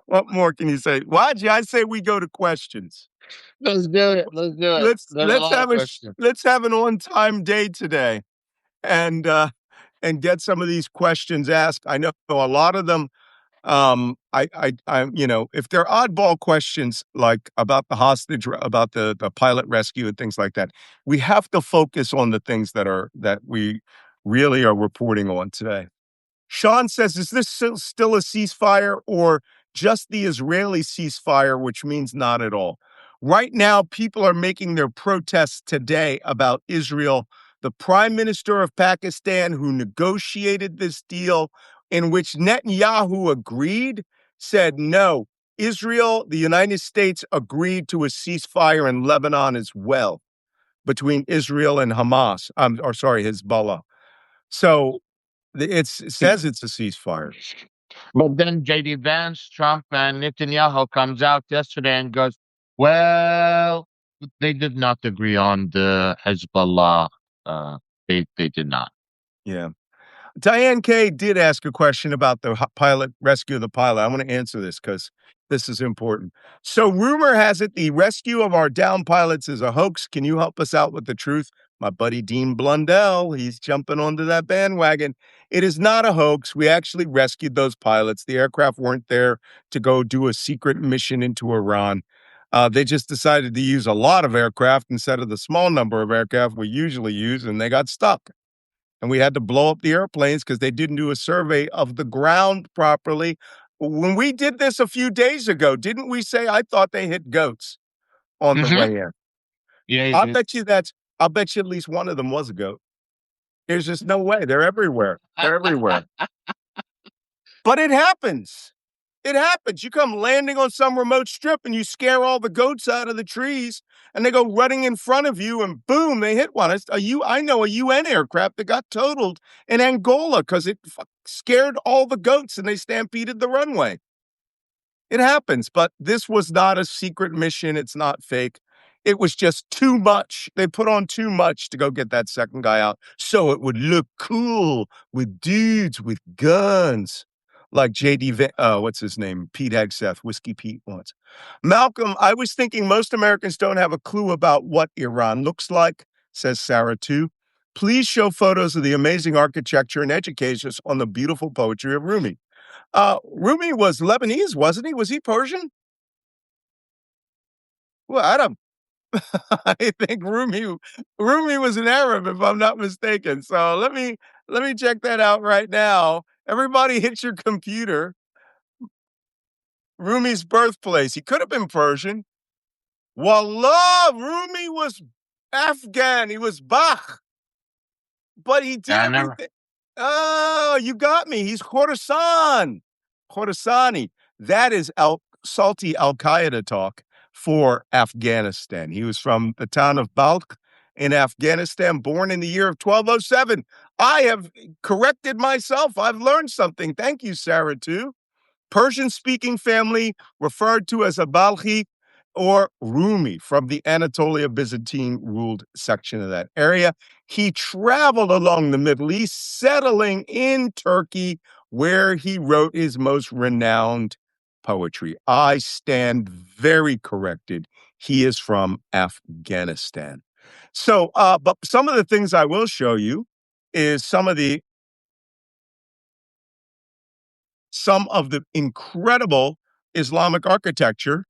what more can you say? Wajeeh, I say we go to questions. Let's do it. Let's do it. There's a lot of questions. Let's have an on-time day today and get some of these questions asked. I know a lot of them. If they're oddball questions like about the hostage, about the pilot rescue and things like that, we have to focus on the things that we really are reporting on today. Sean says, is this still a ceasefire or just the Israeli ceasefire, which means not at all? Right now, people are making their protests today about Israel. The prime minister of Pakistan, who negotiated this deal, in which Netanyahu agreed, said no. Israel, the United States agreed to a ceasefire in Lebanon as well between Israel and Hamas, Hezbollah. So it says it's a ceasefire. But then JD Vance, Trump, and Netanyahu comes out yesterday and goes, well, they did not agree on the Hezbollah. Uh, they did not. Yeah. Diane K did ask a question about the pilot rescue of the pilot. I want to answer this because this is important. So, rumor has it the rescue of our down pilots is a hoax. Can you help us out with the truth? My buddy Dean Blundell, he's jumping onto that bandwagon. It is not a hoax. We actually rescued those pilots. The aircraft weren't there to go do a secret mission into Iran. They just decided to use a lot of aircraft instead of the small number of aircraft we usually use, and they got stuck. And we had to blow up the airplanes because they didn't do a survey of the ground properly. When we did this a few days ago, didn't we say I thought they hit goats on the Hmm. way in? Yeah, you I'll did. bet you I'll bet you at least one of them was a goat. There's just no way. They're everywhere. They're everywhere. But it happens. It happens. You come landing on some remote strip and you scare all the goats out of the trees and they go running in front of you and boom, they hit one. I know a UN aircraft that got totaled in Angola because it scared all the goats and they stampeded the runway. It happens, but this was not a secret mission. It's not fake. It was just too much. They put on too much to go get that second guy out so it would look cool with dudes with guns like what's his name? Pete Hegseth, Whiskey Pete once. Malcolm, I was thinking most Americans don't have a clue about what Iran looks like, says Sarah too. Please show photos of the amazing architecture and educate us on the beautiful poetry of Rumi. Rumi was Lebanese, wasn't he? Was he Persian? Well, Adam, I think Rumi was an Arab, if I'm not mistaken. So let me check that out right now. Everybody hit your computer. Rumi's birthplace. He could have been Persian. Wallah, Rumi was Afghan. He was Bach. But he did I never. everything. Oh, you got me. He's Khorasan. Khorasani. That is salty Al Qaeda talk for Afghanistan. He was from the town of Balkh in Afghanistan, born in the year of 1207. I have corrected myself. I've learned something. Thank you, Sarah, too. Persian-speaking family referred to as a Balkhi or Rumi from the Anatolia Byzantine-ruled section of that area. He traveled along the Middle East, settling in Turkey, where he wrote his most renowned poetry. I stand very corrected. He is from Afghanistan. So, but some of the things I will show you is some of the incredible Islamic architecture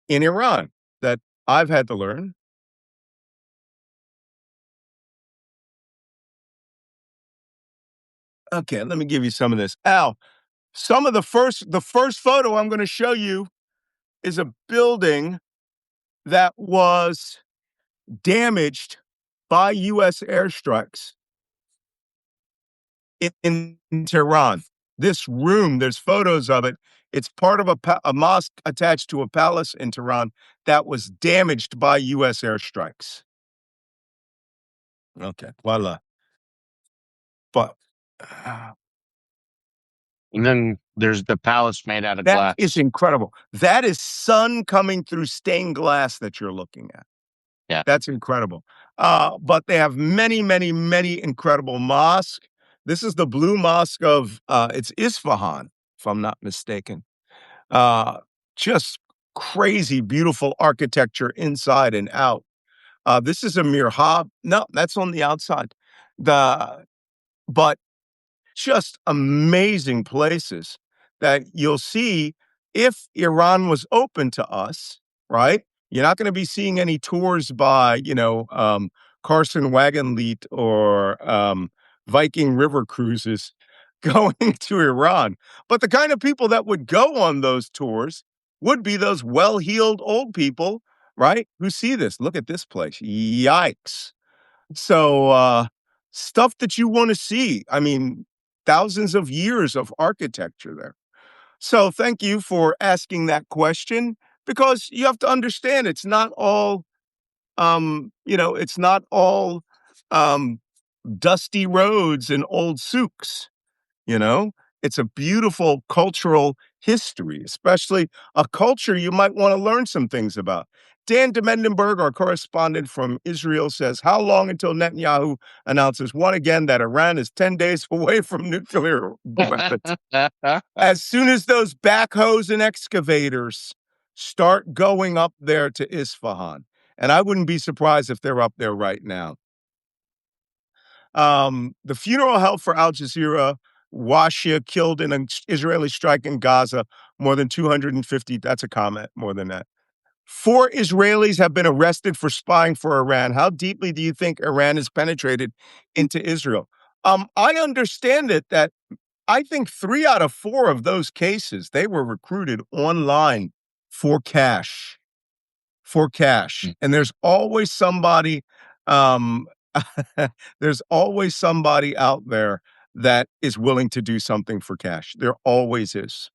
in Iran that I've had to learn. Okay, let me give you some of this. Al, the first photo I'm going to show you is a building that was damaged by U.S. airstrikes in Tehran. This room, there's photos of it. It's part of a mosque attached to a palace in Tehran that was damaged by U.S. airstrikes. Okay, voila. But And then there's the palace made out of that glass. is incredible. That is sun coming through stained glass that you're looking at. Yeah. That's incredible. But they have many, many, many incredible mosques. This is the Blue Mosque of it's Isfahan, if I'm not mistaken. Just crazy, beautiful architecture inside and out. This is a mihrab. No, that's on the outside. But just amazing places that you'll see if Iran was open to us, right? You're not going to be seeing any tours by, Carson Wagonlit or Viking River cruises going to Iran. But the kind of people that would go on those tours would be those well-heeled old people, right? Who see this. Look at this place. Yikes. So, stuff that you want to see. I mean, thousands of years of architecture there. So, thank you for asking that question because you have to understand it's not all um, dusty roads and old souks. You know, it's a beautiful cultural history, especially a culture you might want to learn some things about. Dan Demendenberg, our correspondent from Israel, says, how long until Netanyahu announces once again that Iran is 10 days away from nuclear weapons? As soon as those backhoes and excavators start going up there to Isfahan, and I wouldn't be surprised if they're up there right now. The funeral held for Al Jazeera, Wajeeh killed in an Israeli strike in Gaza, more than 250. That's a comment, more than that. 4 Israelis have been arrested for spying for Iran. How deeply do you think Iran has penetrated into Israel? I understand it that I think 3 out of 4 of those cases, they were recruited online for cash. For cash. And there's always somebody, um, there's always somebody out there that is willing to do something for cash. There always is.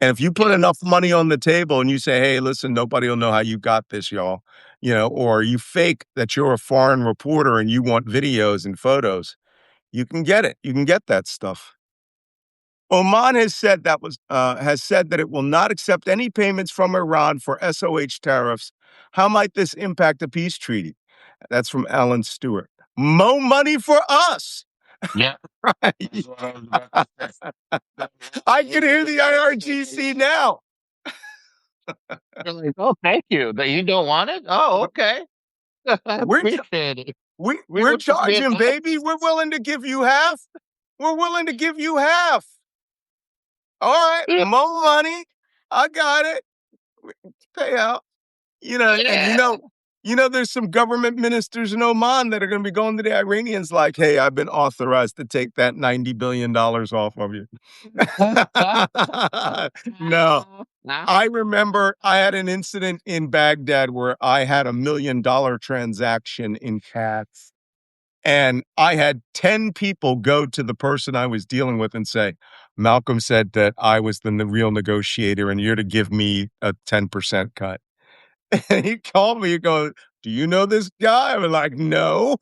And if you put enough money on the table and you say, hey, listen, nobody will know how you got this, y'all, or you fake that you're a foreign reporter and you want videos and photos, you can get it. You can get that stuff. Oman has said that it will not accept any payments from Iran for SOH tariffs. How might this impact a peace treaty? That's from Alan Stewart. Mo money for us. Yeah. Right. That's what I was about to say. I can hear the IRGC now. You're like, oh, thank you. That you don't want it? Oh, okay. I We're appreciate it. We we're were just being charging, baby. We're willing to give you half. We're willing to give you half. All right, yeah. more money. I got it. Pay out. And Yeah. there's some government ministers in Oman that are going to be going to the Iranians like, hey, I've been authorized to take that $90 billion off of you. No. Nah. I remember I had an incident in Baghdad where I had $1 million transaction in cats. And I had 10 people go to the person I was dealing with and say, Malcolm said that I was the real negotiator and you're to give me a 10% cut. And he called me and goes, do you know this guy? I'm like, no.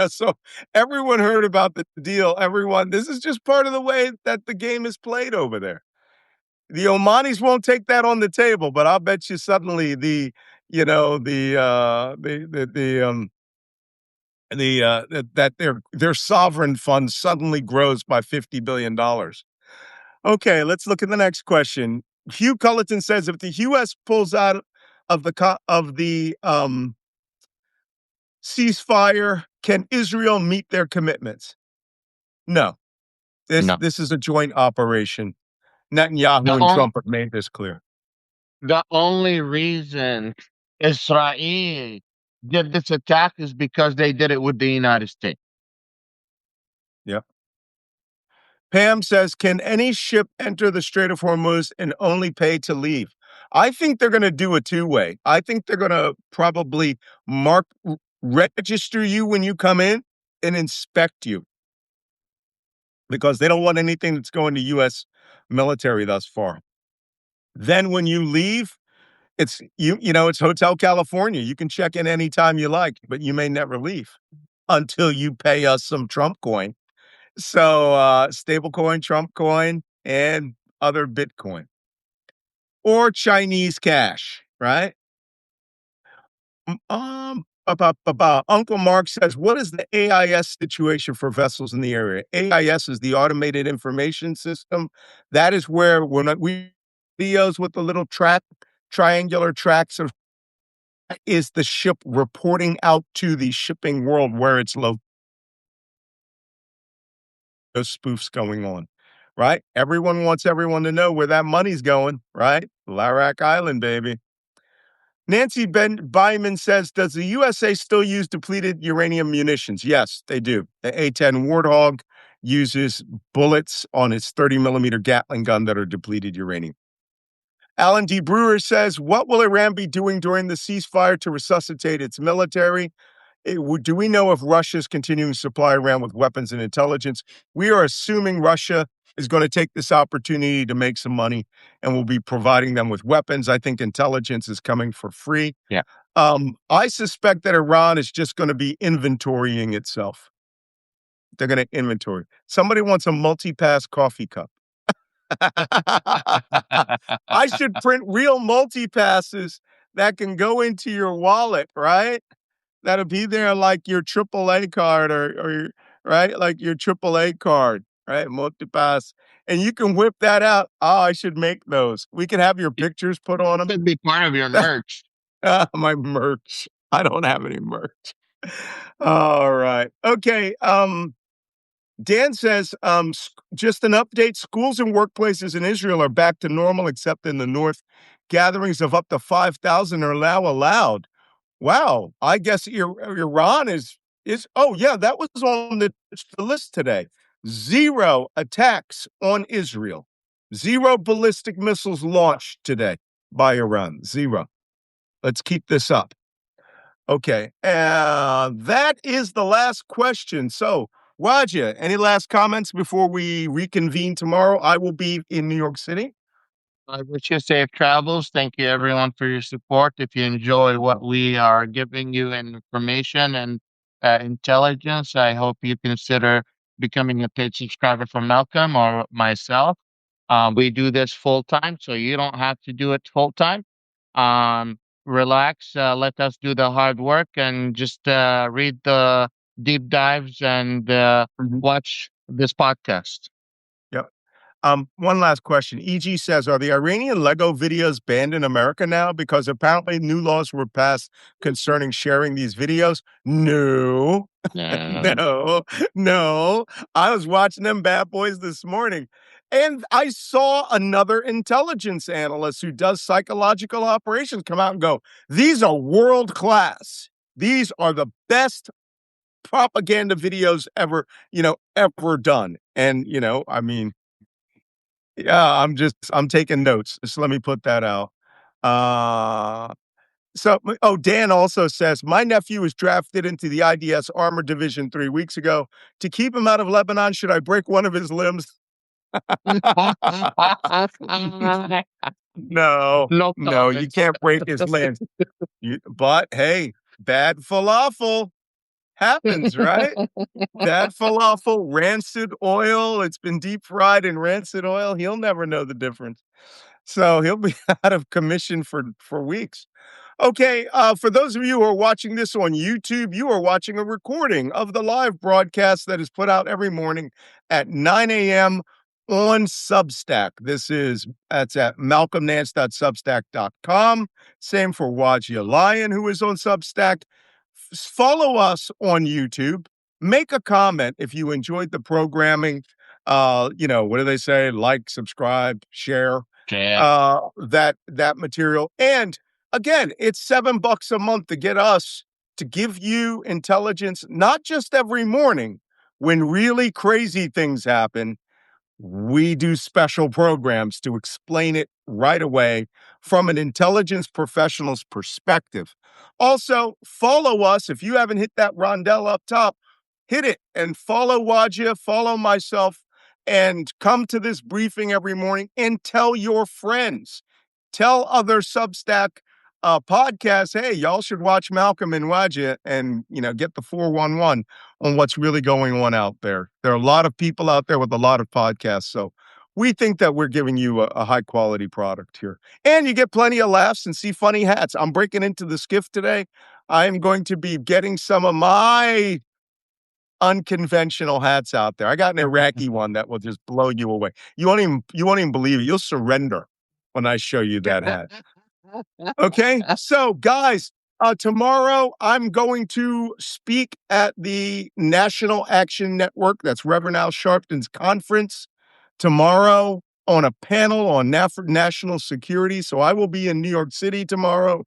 So everyone heard about the deal. This is just part of the way that the game is played over there. The Omanis won't take that on the table, but I'll bet you suddenly that their sovereign fund suddenly grows by $50 billion. Okay, let's look at the next question. Hugh Culleton says if the U.S. pulls out of the ceasefire, can Israel meet their commitments? No. No. This is a joint operation. The Netanyahu and only Trump have made this clear. the only reason Israel did this attack is because they did it with the United States. Yep. Pam says, can any ship enter the Strait of Hormuz and only pay to leave? I think they're going to do a two-way. I think they're going to probably register you when you come in and inspect you because they don't want anything that's going to U.S. military thus far. Then when you leave, it's it's Hotel California. You can check in anytime you like, but you may never leave until you pay us some Trump coin. So stablecoin, Trump coin, and other Bitcoin or Chinese cash, right? Uncle Mark says, what is the AIS situation for vessels in the area? AIS is the Automated Information System. That is where when we videos with the little triangular tracks of is the ship reporting out to the shipping world where it's located. Those spoofs going on, right? Everyone wants everyone to know where that money's going, right? Larak Island, baby. Nancy Byman says, does the USA still use depleted uranium munitions? Yes, they do. The A-10 Warthog uses bullets on its 30-millimeter Gatling gun that are depleted uranium. Alan D. Brewer says, what will Iran be doing during the ceasefire to resuscitate its military? Do we know if Russia is continuing to supply Iran with weapons and intelligence? We are assuming Russia is going to take this opportunity to make some money and will be providing them with weapons. I think intelligence is coming for free. Yeah. I suspect that Iran is just going to be inventorying itself. They're going to inventory. Somebody wants a multi-pass coffee cup. I should print real multi-passes that can go into your wallet, right? That'll be there like your AAA card or right, like your AAA card, right? Multipass, and you can whip that out. Oh, I should make those. We can have your pictures put on them. Could be part of your merch. My merch. I don't have any merch. All right. Okay. Dan says, just an update. Schools and workplaces in Israel are back to normal, except in the north. Gatherings of up to 5,000 are now allowed. Wow. I guess Iran is, oh, yeah, that was on the list today. 0 attacks on Israel. 0 ballistic missiles launched today by Iran. 0. Let's keep this up. Okay. That is the last question. So Wajeeh, any last comments before we reconvene tomorrow? I will be in New York City. I wish you safe travels. Thank you, everyone, for your support. If you enjoy what we are giving you in information and intelligence, I hope you consider becoming a paid subscriber for Malcolm or myself. We do this full time, so you don't have to do it full time. Um, Relax, let us do the hard work, and just read the deep dives and watch this podcast. Yep. One last question. EG says, are the Iranian Lego videos banned in America now? Because apparently new laws were passed concerning sharing these videos. No, Yeah. no, no. I was watching them bad boys this morning, and I saw another intelligence analyst who does psychological operations come out and go, these are world class. These are the best propaganda videos ever, ever done. And, I mean, yeah, I'm taking notes. Just let me put that out. Uh Dan also says my nephew was drafted into the IDS Armor Division 3 weeks ago. To keep him out of Lebanon, should I break one of his limbs? No, No no, you comments. can't break his limbs. But hey, bad falafel happens, right? Bad falafel, rancid oil. It's been deep fried in rancid oil. He'll never know the difference. So he'll be out of commission for weeks. Okay, for those of you who are watching this on YouTube, you are watching a recording of the live broadcast that is put out every morning at 9 a.m. on Substack. That's at malcolmnance.substack.com. Same for Wajeeh Lion, who is on Substack. Follow us on YouTube. Make a comment if you enjoyed the programming. What do they say? Like, subscribe, share Yeah. that material. And again, it's $7 a month to get us to give you intelligence, not just every morning when really crazy things happen. We do special programs to explain it right away from an intelligence professional's perspective. Also, follow us. If you haven't hit that rondelle up top, hit it and follow Wajeeh, follow myself, and come to this briefing every morning and tell your friends. Tell other Substack podcasts, hey, y'all should watch Malcolm and Wajeeh and, get the 411 on what's really going on out there. There are a lot of people out there with a lot of podcasts. So we think that we're giving you a high quality product here. And you get plenty of laughs and see funny hats. I'm breaking into the skiff today. I'm going to be getting some of my unconventional hats out there. I got an Iraqi one that will just blow you away. You won't even believe it. You'll surrender when I show you that hat. Okay. So, guys, tomorrow I'm going to speak at the National Action Network. That's Reverend Al Sharpton's conference tomorrow on a panel on national security. So, I will be in New York City tomorrow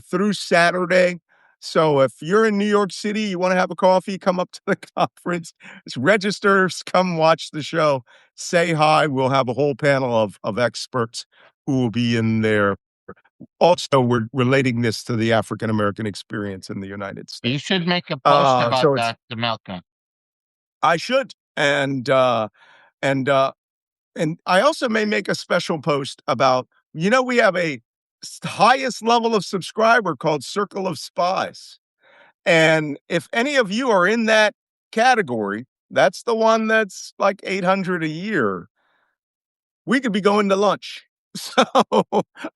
through Saturday. So, if you're in New York City, you want to have a coffee, come up to the conference, just register, come watch the show, say hi. We'll have a whole panel of experts who will be in there. Also, we're relating this to the African American experience in the United You States. should make a post about So it's that to Malcolm. I should, and and I also may make a special post about we have a highest level of subscriber called Circle of Spies, and if any of you are in that category, that's the one that's like 800 a year. We could be going to lunch. So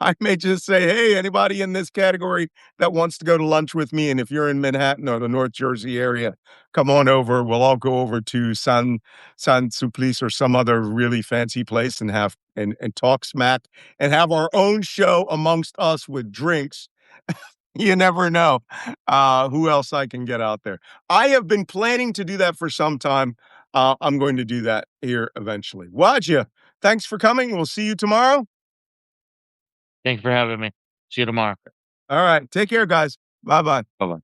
I may just say, hey, anybody in this category that wants to go to lunch with me, and if you're in Manhattan or the North Jersey area, come on over. We'll all go over to San Supplice or some other really fancy place and have and talk smack and have our own show amongst us with drinks. You never know who else I can get out there. I have been planning to do that for some time. I'm going to do that here eventually. Wajeeh, thanks for coming. We'll see you tomorrow. Thank you for having me. See you tomorrow. All right. Take care, guys. Bye bye. Bye bye.